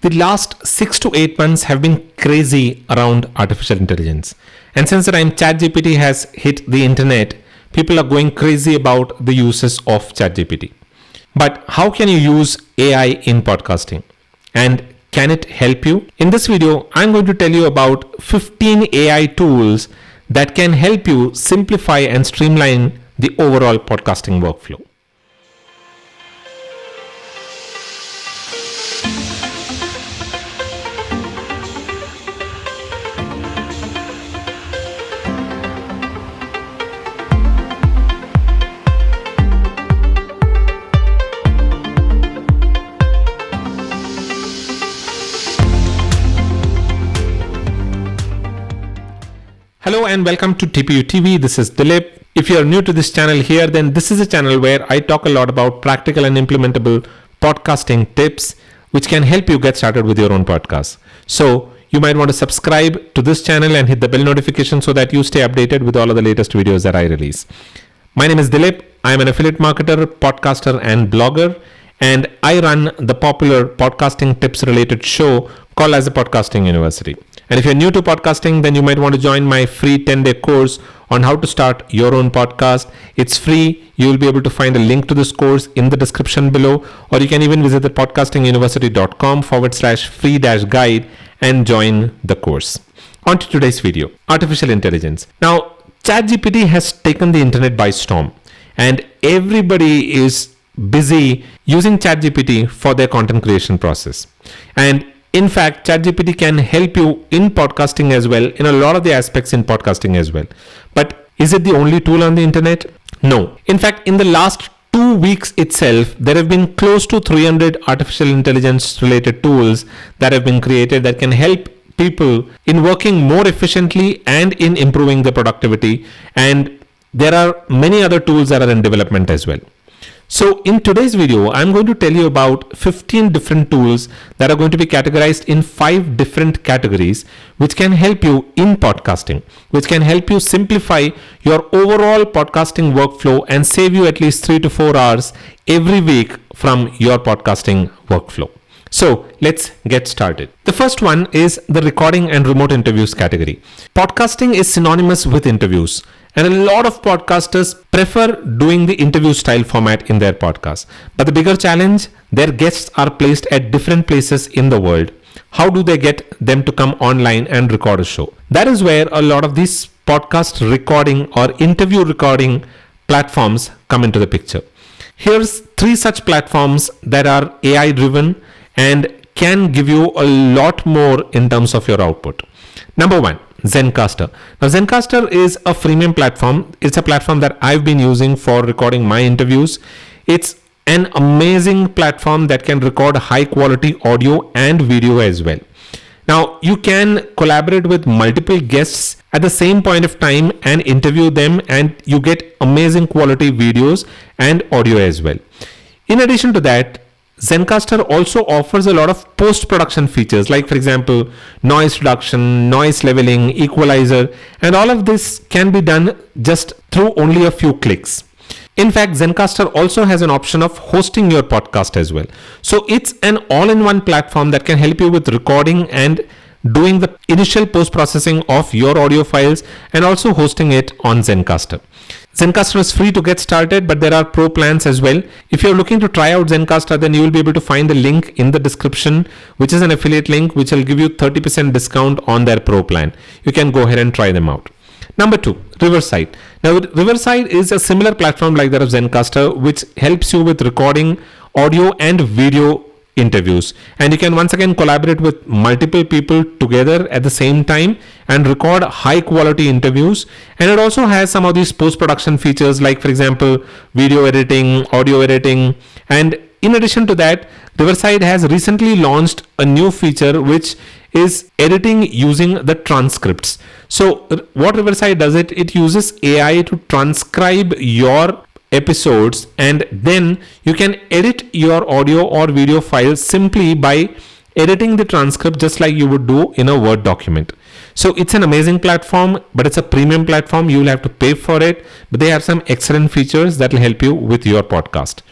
The last 6 to 8 months have been crazy around artificial intelligence. And since the time ChatGPT has hit the internet, people are going crazy about the uses of ChatGPT. But how can you use AI in podcasting? And can it help you? In this video, I'm going to tell you about 15 AI tools that can help you simplify and streamline the overall podcasting workflow. Hello and welcome to TPU TV. This is Dilip. If you are new to this channel here, then this is a channel where I talk a lot about practical and implementable podcasting tips which can help you get started with your own podcast. So you might want to subscribe to this channel and hit the bell notification so that you stay updated with all of the latest videos that I release. My name is Dilip. I am an affiliate marketer, podcaster and blogger, and I run the popular podcasting tips related show called as the Podcasting University. And if you're new to podcasting, then you might want to join my free 10-day course on how to start your own podcast. It's free. You will be able to find a link to this course in the description below, or you can even visit the podcastinguniversity.com/free-guide and join the course. On to today's video, artificial intelligence. Now, ChatGPT has taken the internet by storm, and everybody is busy using ChatGPT for their content creation process. And in fact, ChatGPT can help you in podcasting as well, in a lot of the aspects in podcasting as well. But is it the only tool on the internet? No. In fact, in the last 2 weeks itself, there have been close to 300 artificial intelligence related tools that have been created that can help people in working more efficiently and in improving their productivity. And there are many other tools that are in development as well. So in today's video, I'm going to tell you about 15 different tools that are going to be categorized in 5 different categories, which can help you in podcasting, which can help you simplify your overall podcasting workflow and save you at least 3 to 4 hours every week from your podcasting workflow. So let's get started. The first one is the recording and remote interviews category. Podcasting is synonymous with interviews, and a lot of podcasters prefer doing the interview style format in their podcast. But the bigger challenge, their guests are placed at different places in the world. How do they get them to come online and record a show? That is where a lot of these podcast recording or interview recording platforms come into the picture. Here's 3 such platforms that are AI driven and can give you a lot more in terms of your output. Number 1, Zencastr. Now, Zencastr is a freemium platform. It's a platform that I've been using for recording my interviews. It's an amazing platform that can record high quality audio and video as well. Now, you can collaborate with multiple guests at the same point of time and interview them, and you get amazing quality videos and audio as well. In addition to that, Zencastr also offers a lot of post-production features, like for example, noise reduction, noise leveling, equalizer, and all of this can be done just through only a few clicks. In fact, Zencastr also has an option of hosting your podcast as well. So it's an all-in-one platform that can help you with recording and doing the initial post-processing of your audio files and also hosting it on Zencastr. Zencastr is free to get started, but there are pro plans as well. If you're looking to try out Zencastr, then you will be able to find the link in the description, which is an affiliate link, which will give you 30% discount on their pro plan. You can go ahead and try them out. Number 2, Riverside. Now, Riverside is a similar platform like that of Zencastr, which helps you with recording audio and video interviews, and you can once again collaborate with multiple people together at the same time and record high quality interviews. And it also has some of these post-production features, like for example, video editing, audio editing. And in addition to that, Riverside has recently launched a new feature which is editing using the transcripts. So what Riverside does, it uses AI to transcribe your episodes, and then you can edit your audio or video files simply by editing the transcript just like you would do in a Word document. So it's an amazing platform, but it's a premium platform. You will have to pay for it, but they have some excellent features that will help you with your podcast.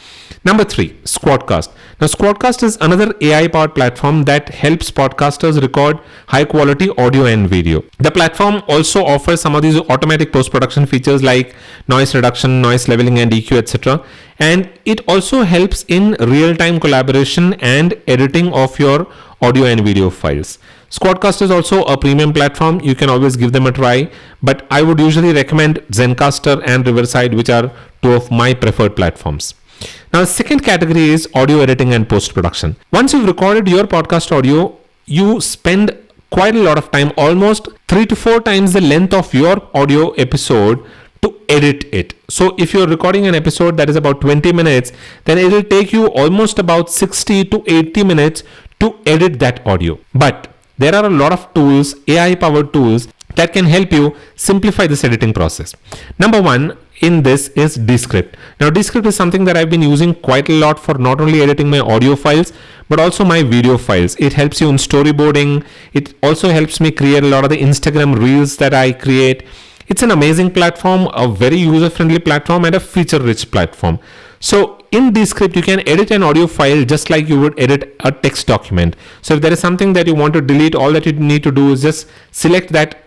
Number 3, Squadcast. Now, Squadcast is another AI-powered platform that helps podcasters record high-quality audio and video. The platform also offers some of these automatic post-production features like noise reduction, noise leveling, and EQ, etc. And it also helps in real-time collaboration and editing of your audio and video files. Squadcast is also a premium platform. You can always give them a try, but I would usually recommend Zencaster and Riverside, which are two of my preferred platforms. Now, the second category is audio editing and post-production. Once you've recorded your podcast audio, you spend quite a lot of time, almost 3 to 4 times the length of your audio episode to edit it. So if you're recording an episode that is about 20 minutes, then it will take you almost about 60 to 80 minutes to edit that audio. But there are a lot of tools, AI-powered tools, that can help you simplify this editing process. Number 1 in this is Descript. Now, Descript is something that I've been using quite a lot for not only editing my audio files, but also my video files. It helps you in storyboarding. It also helps me create a lot of the Instagram reels that I create. It's an amazing platform, a very user-friendly platform, and a feature-rich platform. So in Descript, you can edit an audio file just like you would edit a text document. So if there is something that you want to delete, all that you need to do is just select that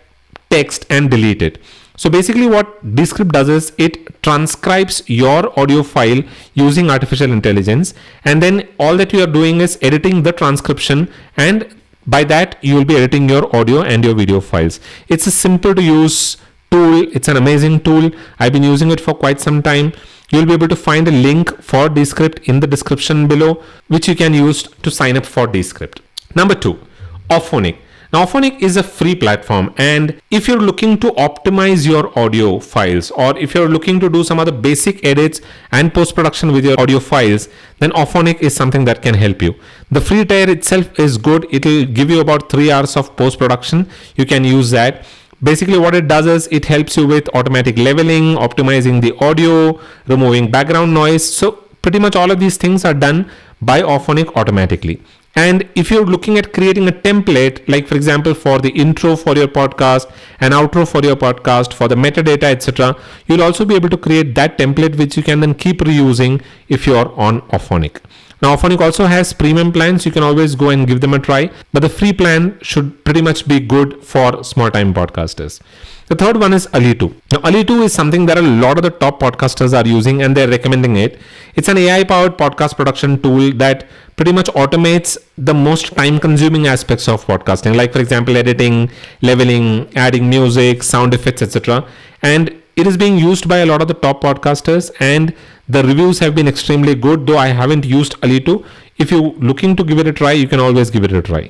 text and delete it. So basically what Descript does is it transcribes your audio file using artificial intelligence, and then all that you are doing is editing the transcription, and by that you will be editing your audio and your video files. It's a simple to use tool. It's an amazing tool. I've been using it for quite some time. You'll be able to find a link for Descript in the description below, which you can use to sign up for Descript. Number 2, Auphonic. Now, Auphonic is a free platform, and if you're looking to optimize your audio files, or if you're looking to do some other basic edits and post-production with your audio files, then Auphonic is something that can help you. The free tier itself is good. It will give you about 3 hours of post-production. You can use that. Basically what it does is it helps you with automatic leveling, optimizing the audio, removing background noise. So pretty much all of these things are done by Auphonic automatically. And if you're looking at creating a template, like for example, for the intro for your podcast, an outro for your podcast, for the metadata, etc., you'll also be able to create that template, which you can then keep reusing if you're on Auphonic. Now, Auphonic also has premium plans. You can always go and give them a try, but the free plan should pretty much be good for small time podcasters. The third one is Ali2. Now, Ali2 is something that a lot of the top podcasters are using, and they're recommending it. It's an AI-powered podcast production tool that pretty much automates the most time-consuming aspects of podcasting, like for example, editing, leveling, adding music, sound effects, etc. And it is being used by a lot of the top podcasters, and the reviews have been extremely good, though I haven't used Ali2. If you're looking to give it a try, you can always give it a try.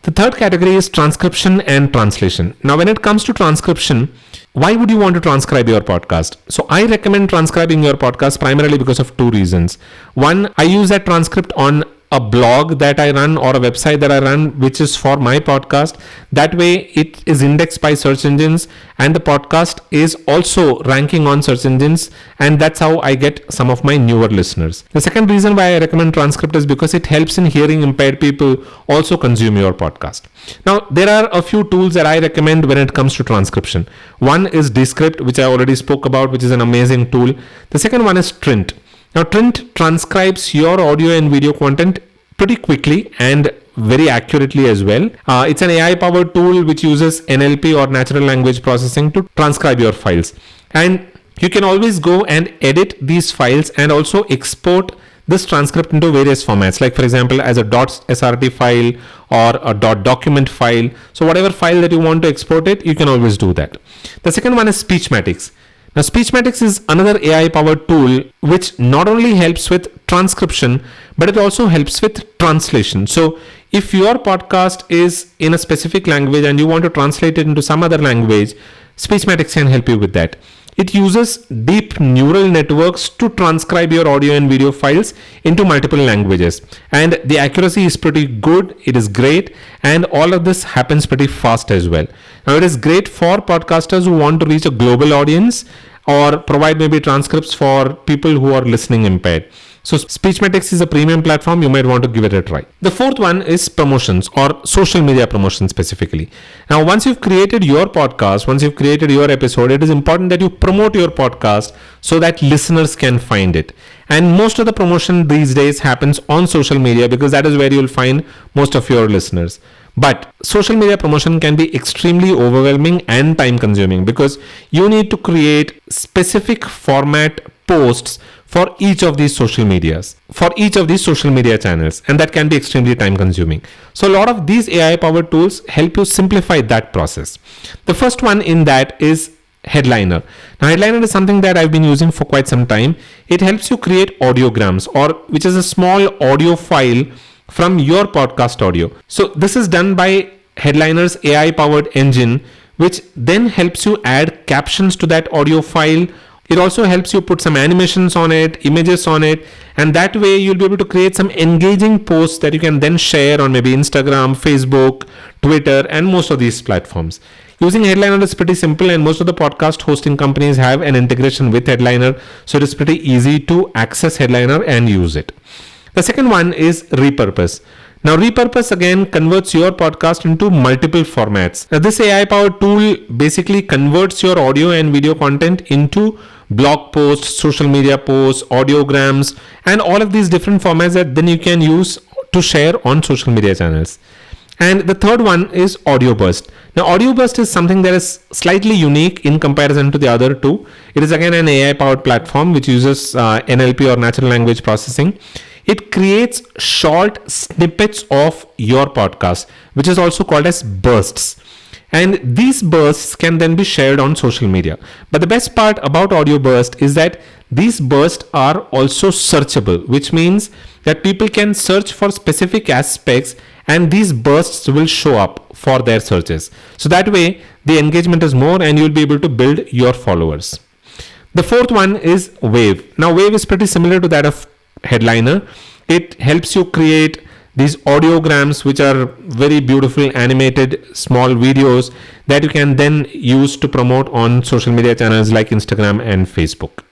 The third category is transcription and translation. Now, when it comes to transcription, why would you want to transcribe your podcast? So I recommend transcribing your podcast primarily because of 2 reasons. One, I use that transcript on a blog that I run or a website that I run, which is for my podcast. That way it is indexed by search engines, and the podcast is also ranking on search engines, and that's how I get some of my newer listeners. The second reason why I recommend transcript is because it helps in hearing impaired people also consume your podcast. Now, there are a few tools that I recommend when it comes to transcription. One is Descript, which I already spoke about, which is an amazing tool. The second one is Trint. Now, Trint transcribes your audio and video content pretty quickly and very accurately as well. It's an AI-powered tool which uses NLP or natural language processing to transcribe your files. And you can always go and edit these files and also export this transcript into various formats, like for example, as a .srt file or a .document file. So whatever file that you want to export it, you can always do that. The second one is Speechmatics. Now, Speechmatics is another AI-powered tool which not only helps with transcription, but it also helps with translation. So if your podcast is in a specific language and you want to translate it into some other language, Speechmatics can help you with that. It uses deep neural networks to transcribe your audio and video files into multiple languages. And the accuracy is pretty good. It is great. And all of this happens pretty fast as well. Now, it is great for podcasters who want to reach a global audience or provide maybe transcripts for people who are listening impaired. So Speechmatics is a premium platform. You might want to give it a try. The fourth one is promotions or social media promotion specifically. Now, once you've created your podcast, once you've created your episode, it is important that you promote your podcast so that listeners can find it. And most of the promotion these days happens on social media because that is where you'll find most of your listeners. But social media promotion can be extremely overwhelming and time consuming because you need to create specific format posts for each of these social medias, for each of these social media channels, and that can be extremely time consuming. So a lot of these AI powered tools help you simplify that process. The first one in that is Headliner. Now Headliner is something that I've been using for quite some time. It helps you create audiograms, or which is a small audio file from your podcast audio. So this is done by Headliner's AI powered engine, which then helps you add captions to that audio file. It also helps you put some animations on it, images on it, and that way you'll be able to create some engaging posts that you can then share on maybe Instagram, Facebook, Twitter, and most of these platforms. Using Headliner is pretty simple, and most of the podcast hosting companies have an integration with Headliner, so it is pretty easy to access Headliner and use it. The second one is Repurpose. Now Repurpose again converts your podcast into multiple formats. Now this AI powered tool basically converts your audio and video content into blog posts, social media posts, audiograms, and all of these different formats that then you can use to share on social media channels. And the third one is Audio Burst. Now Audio Burst is something that is slightly unique in comparison to the other two. It is again an AI powered platform which uses NLP or natural language processing. It creates short snippets of your podcast, which is also called as bursts. And these bursts can then be shared on social media. But the best part about Audio Burst is that these bursts are also searchable, which means that people can search for specific aspects and these bursts will show up for their searches. So that way the engagement is more and you'll be able to build your followers. The fourth one is Wave. Now Wave is pretty similar to that of Headliner. It helps you create these audiograms, which are very beautiful animated small videos that you can then use to promote on social media channels like Instagram and Facebook.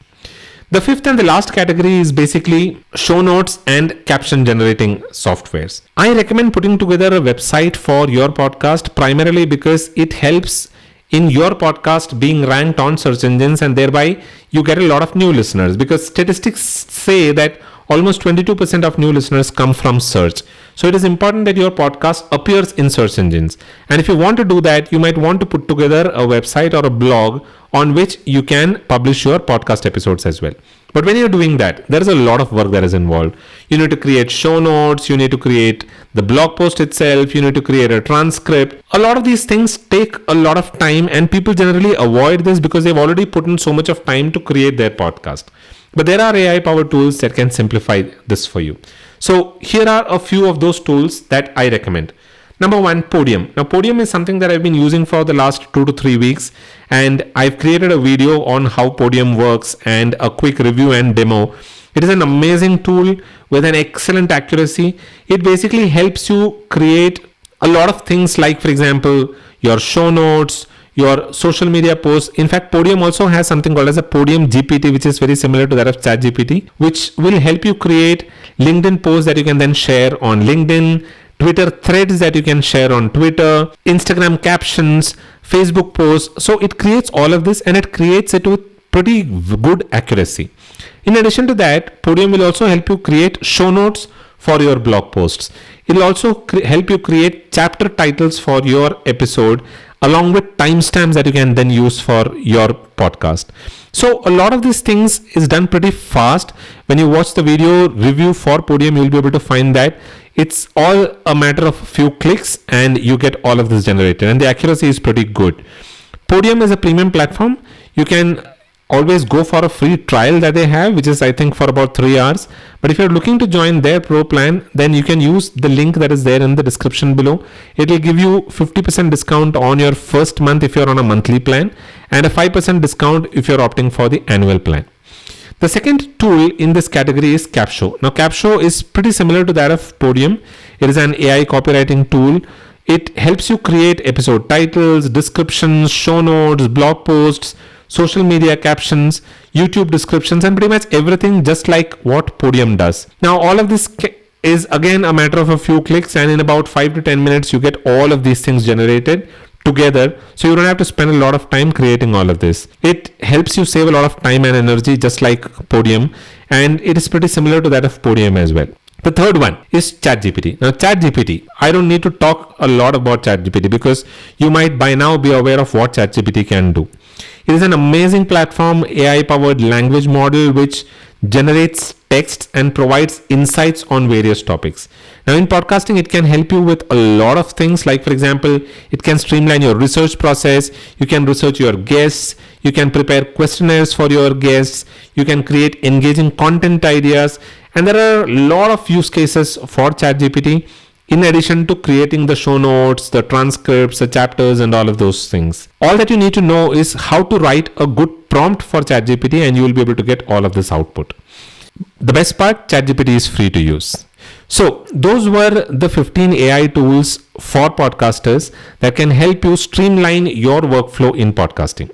The fifth and the last category is basically show notes and caption generating softwares. I recommend putting together a website for your podcast primarily because it helps in your podcast being ranked on search engines, and thereby you get a lot of new listeners, because statistics say that almost 22% of new listeners come from search. So it is important that your podcast appears in search engines. And if you want to do that, you might want to put together a website or a blog on which you can publish your podcast episodes as well. But when you're doing that, there is a lot of work that is involved. You need to create show notes, you need to create the blog post itself, you need to create a transcript. A lot of these things take a lot of time, and people generally avoid this because they've already put in so much of time to create their podcast. But there are AI powered tools that can simplify this for you. So here are a few of those tools that I recommend. Number one, Podium. Now Podium is something that I've been using for the last 2 to 3 weeks, and I've created a video on how Podium works and a quick review and demo. It is an amazing tool with an excellent accuracy. It basically helps you create a lot of things like, for example, your show notes, your social media posts. In fact, Podium also has something called as a Podium GPT, which is very similar to that of ChatGPT, which will help you create LinkedIn posts that you can then share on LinkedIn, Twitter threads that you can share on Twitter, Instagram captions, Facebook posts. So it creates all of this, and it creates it with pretty good accuracy. In addition to that, Podium will also help you create show notes for your blog posts. It will also help you create chapter titles for your episode, along with timestamps that you can then use for your podcast. So a lot of these things is done pretty fast. When you watch the video review for Podium, you'll be able to find that it's all a matter of a few clicks and you get all of this generated, and the accuracy is pretty good. Podium is a premium platform. You can always go for a free trial that they have, which is I think for about 3 hours. But if you're looking to join their pro plan, then you can use the link that is there in the description below. It will give you 50% discount on your first month if you're on a monthly plan, and a 5% discount if you're opting for the annual plan. The second tool in this category is Caption. Now Caption is pretty similar to that of Podium. It is an AI copywriting tool. It helps you create episode titles, descriptions, show notes, blog posts, social media captions, YouTube descriptions, and pretty much everything just like what Podium does. Now all of this is again a matter of a few clicks, and in about 5 to 10 minutes you get all of these things generated together, so you don't have to spend a lot of time creating all of this. It helps you save a lot of time and energy just like Podium, and it is pretty similar to that of Podium as well. The third one is ChatGPT. Now, ChatGPT, I don't need to talk a lot about ChatGPT because you might by now be aware of what ChatGPT can do. It is an amazing platform, AI-powered language model which generates texts and provides insights on various topics. Now, in podcasting, it can help you with a lot of things. Like, for example, it can streamline your research process. You can research your guests. You can prepare questionnaires for your guests. You can create engaging content ideas. And there are a lot of use cases for ChatGPT in addition to creating the show notes, the transcripts, the chapters, and all of those things. All that you need to know is how to write a good prompt for ChatGPT, and you will be able to get all of this output. The best part, ChatGPT is free to use. So those were the 15 AI tools for podcasters that can help you streamline your workflow in podcasting.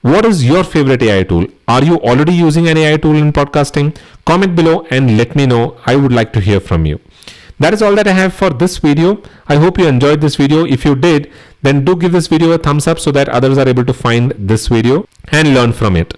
What is your favorite AI tool? Are you already using an AI tool in podcasting? Comment below and let me know. I would like to hear from you. That is all that I have for this video. I hope you enjoyed this video. If you did, then do give this video a thumbs up so that others are able to find this video and learn from it.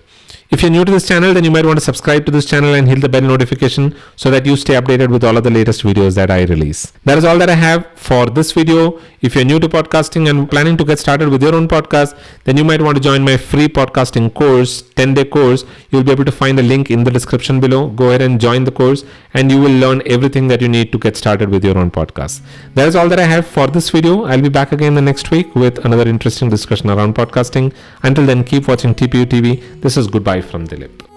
If you're new to this channel, then you might want to subscribe to this channel and hit the bell notification so that you stay updated with all of the latest videos that I release. That is all that I have for this video. If you're new to podcasting and planning to get started with your own podcast, then you might want to join my free podcasting course, 10-day course. You'll be able to find the link in the description below. Go ahead and join the course and you will learn everything that you need to get started with your own podcast. That is all that I have for this video. I'll be back again the next week with another interesting discussion around podcasting. Until then, keep watching TPU TV. This is goodbye from Dilip.